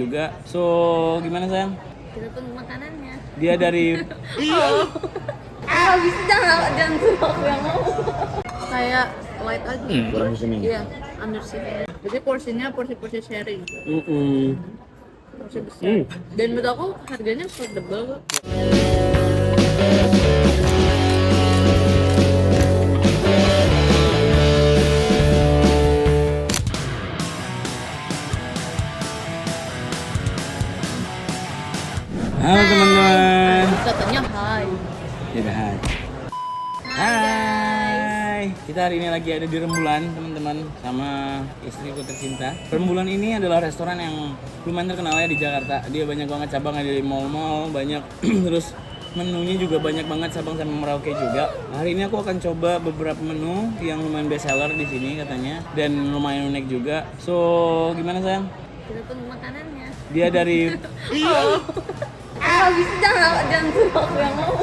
juga. So, gimana sayang? Kita tunggu makanannya. Dia dari Habis jangan suruh aku yang mau. Kayak light aja. kurang sini. Iya, under sini. Jadi porsinya porsi sharing. Porsi besar. Dan menurut aku harganya affordable kok. Halo teman-teman. Katanya hai. Ya udah, hai. Hai. Kita hari ini lagi ada di Rembulan, teman-teman, sama istriku tercinta. Rembulan ini adalah restoran yang lumayan terkenal ya di Jakarta. Dia banyak banget cabang, ada di mall-mall, banyak terus menunya juga banyak banget, Sabang sama Merauke juga. Hari ini aku akan coba beberapa menu yang lumayan best seller di sini katanya dan lumayan unik juga. So, gimana sayang? Kita tunggu makanannya. Dia dari Habis jangan suruh aku yang mau.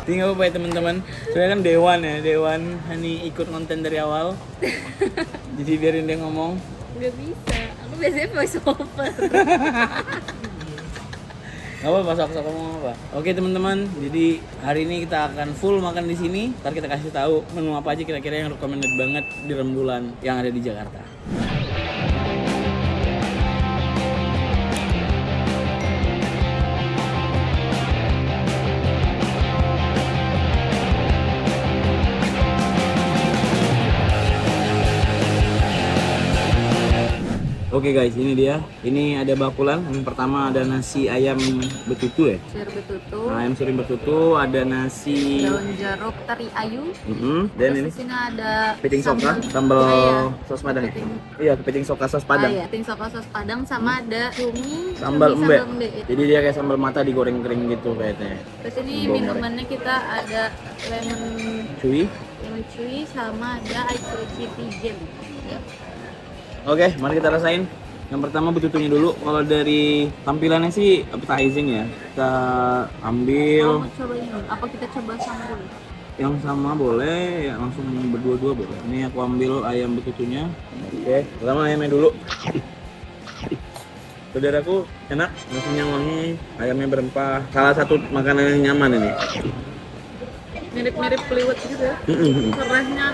tinggal apa ya teman-teman. Soalnya kan Dewan Hani ikut konten dari awal. Jadi biarin dia ngomong. Gak bisa. Aku biasanya voice over. Gak apa-apa, sok-sok ngomong apa. Oke teman-teman, jadi hari ini kita akan full makan di sini. Ntar kita kasih tahu menu apa aja kira-kira yang recommended banget di Rembulan yang ada di Jakarta. Oke guys, ini dia. Ini ada bakulan. Yang pertama ada nasi ayam betutu ya. Sayur betutu. Nah, ayam sering betutu, ada nasi Daun jeruk teri ayu. dan Terus ini di sini ada kepiting soka, sambal sos padang. Iya, kepiting soka sos padang. Kepiting soka sos padang sama ada cumi, Sambal cumi embe. sambal embe. Jadi dia kayak sambal mata digoreng kering gitu kayaknya. Terus ini Bawang minumannya kita ada Cuy. lemon chewy sama ada ice tea jelly. Ya. Oke, mari kita rasain. Yang pertama betutunya dulu. Kalau dari tampilannya sih appetizing ya. Kita ambil Mau coba ini? Apa kita coba sama dulu? yang sama boleh, ya langsung berdua-dua boleh. Ini aku ambil ayam betutunya. Oke, pertama ayamnya dulu. Saudaraku enak, nasinya wangi, ayamnya berempah. Salah satu makanan yang nyaman ini. Mirip-mirip peliwet gitu ya. Serahnya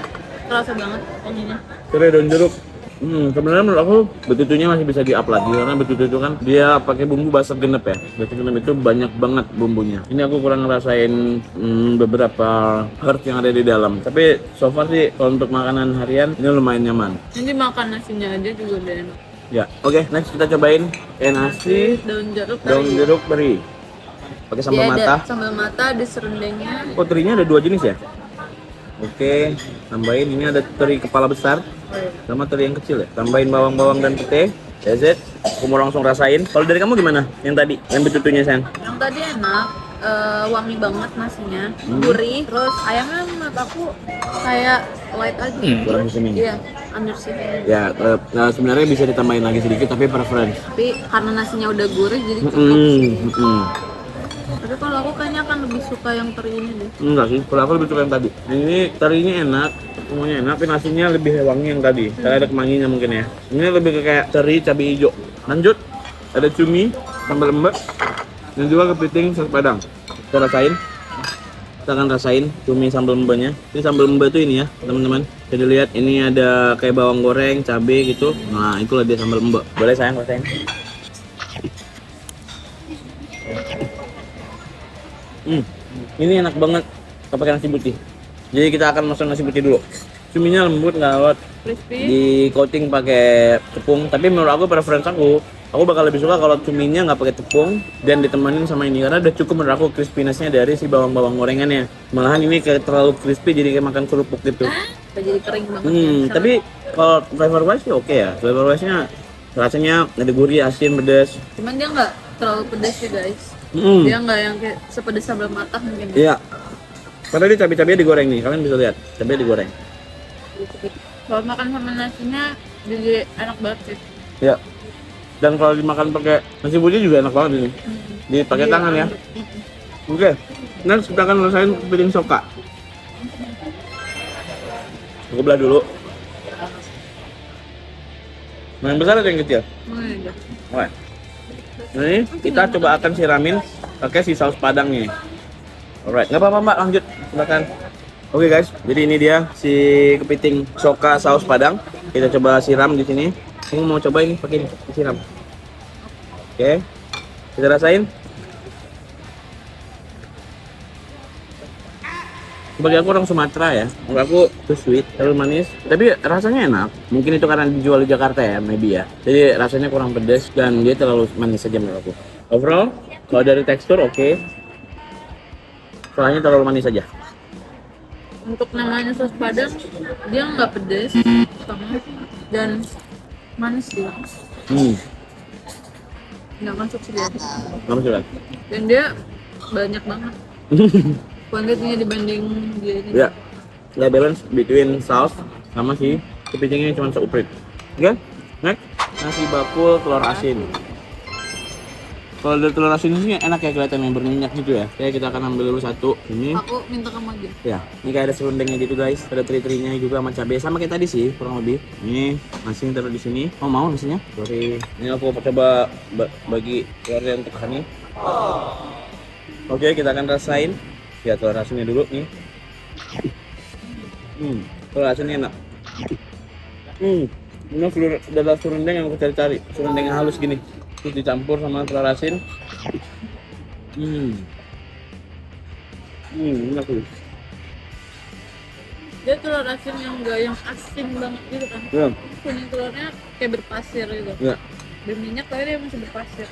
terasa banget wanginya. Serai daun jeruk. Sebenarnya menurut aku betutunya masih bisa di-up lagi karena betutu itu kan dia pakai bumbu basah genep ya. Basah genep itu banyak banget bumbunya. Ini aku kurang ngerasain beberapa herb yang ada di dalam. Tapi so far sih kalau untuk makanan harian ini lumayan nyaman. Ini makan nasinya aja juga udah enak. Ya, oke, next kita cobain nasi Daun jeruk daun teri. jeruk teri. Pakai sambal Dia mata. ada sambal mata, ada serundengnya. Oh, terinya ada 2 jenis ya? Oke, tambahin ini ada teri kepala besar sama teri yang kecil ya. Tambahin bawang-bawang dan pete. That's it. Aku mau langsung rasain. Kalau dari kamu gimana? Yang tadi, yang betutunya sayang? Yang tadi enak, wangi banget nasinya, gurih. Terus ayamnya menurut aku kayak light aja. Kurang di sini. Iya, under sini. Ya, sebenarnya bisa ditambahin lagi sedikit tapi preference. Tapi karena nasinya udah gurih jadi cukup sih. Tapi kalau aku kayaknya akan lebih suka yang teri ini deh. Enggak sih, kalau aku lebih suka yang tadi. Ini terinya enak, semuanya enak, tapi nasinya lebih wangi yang tadi. Karena ada kemanginya mungkin ya. Ini lebih ke kayak teri cabai hijau. Lanjut, ada cumi, sambal lembek, dan juga kepiting sos padang. Kita rasain. Kita akan rasain cumi sambal lembeknya. Ini sambal lembek tuh ini ya, teman-teman. Jadi lihat ini ada kayak bawang goreng, cabai gitu. Nah, itulah dia sambal lembek. Boleh sayang rasain? Ini enak banget pakai nasi putih. Jadi kita akan masuk nasi putih dulu. Cuminya lembut, nggak awet, Crispy. di coating pakai tepung. Tapi menurut aku preference aku bakal lebih suka kalau cuminya nggak pakai tepung dan ditemenin sama ini karena udah cukup menurut aku crispinessnya dari si bawang-bawang gorengannya. Malahan ini kayak terlalu crispy jadi kayak makan kerupuk gitu. Jadi kering banget. Tapi kalau flavor wise sih oke ya. Flavor wise nya rasanya ada gurih, asin, pedas. Cuman dia nggak terlalu pedas sih guys. Hmm. Dia nggak yang kayak sepedas sambal matah mungkin. Iya. Karena dia cabai-cabainya digoreng nih, kalian bisa lihat. Cabai digoreng. Kalau makan sama nasinya jadi enak banget sih. Ya. Dan kalau dimakan pakai nasi putih juga enak banget ini. Dipakai tangan ya. Oke. Next kita akan rasain kepiting soka. Aku belah dulu. Yang besar atau yang kecil? Aja. Oke. Nah, ini kita coba akan siramin pakai si saus padangnya. Alright, nggak apa-apa Mbak, lanjut silakan. Oke guys, jadi ini dia si kepiting soka saus padang. Kita coba siram di sini. Kamu mau coba ini pakai ini, disiram. Oke, kita rasain. Bagi aku orang Sumatera ya, menurut aku too sweet, terlalu manis, tapi rasanya enak. Mungkin itu karena dijual di Jakarta ya, maybe ya. Jadi rasanya kurang pedas dan dia terlalu manis saja menurut aku. Overall, kalau dari tekstur oke. Soalnya terlalu manis saja. Untuk namanya saus padang, dia nggak pedes sama dan manis sih. Nggak masuk sih dia. Kamu sudah? Dan dia banyak banget. Kuantitinya dibanding dia ini. Ya, ya balance between saus sama si kepitingnya cuma seuprit. Oke, next nasi bakul telur asin. Kalau dari telur asin ini enak ya kelihatan yang berminyak gitu ya. Kayak kita akan ambil dulu satu ini. Aku minta kamu aja. Ya, ini kayak ada serundengnya gitu guys. Ada teri-terinya juga sama cabai sama kayak tadi sih kurang lebih. Ini nasi taruh di sini. Oh mau nasinya? Sorry. Ini aku coba bagi keluarga untuk Hani. Oke, kita akan rasain. Ya telur asinnya dulu nih. Telur asinnya enak. Ini adalah serundeng yang aku cari-cari. Serundeng yang halus gini. Terus dicampur sama telur asin. Enak tuh. Dia telur asin yang enggak yang asin banget gitu kan. Ya. Kuning telurnya kayak berpasir gitu. Ya. Berminyak tapi dia masih berpasir.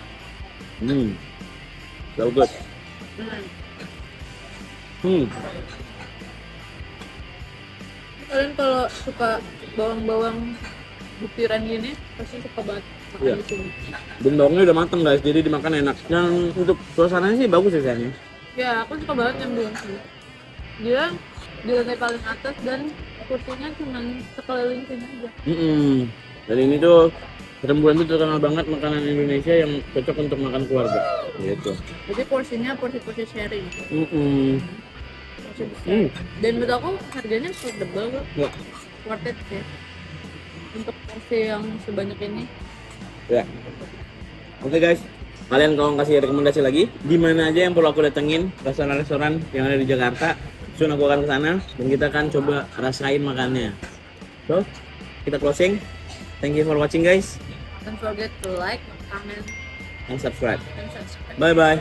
So good. Kalian kalau suka bawang-bawang butiran gini pasti suka banget makan Iya. di sini. Dan bawangnya udah mateng guys, jadi dimakan enak. Dan untuk suasananya sih bagus sih sayangnya. Ya, aku suka banget yang bawang sini. Dia di lantai paling atas dan kursinya cuma sekeliling sini aja. Dan ini tuh Rembulan itu terkenal banget makanan Indonesia yang cocok untuk makan keluarga. Gitu. Jadi porsinya porsi-porsi sharing. Porsi besar. Mm. Dan menurut aku harganya affordable kok. Ya. Worth it sih. Untuk porsi yang sebanyak ini. Ya. Oke guys, kalian kalau kasih rekomendasi lagi, di mana aja yang perlu aku datengin restoran-restoran yang ada di Jakarta, soon aku akan ke sana dan kita akan coba rasain makannya. So, kita closing. Thank you for watching guys. Don't forget to like, comment, And subscribe. and subscribe. Bye bye.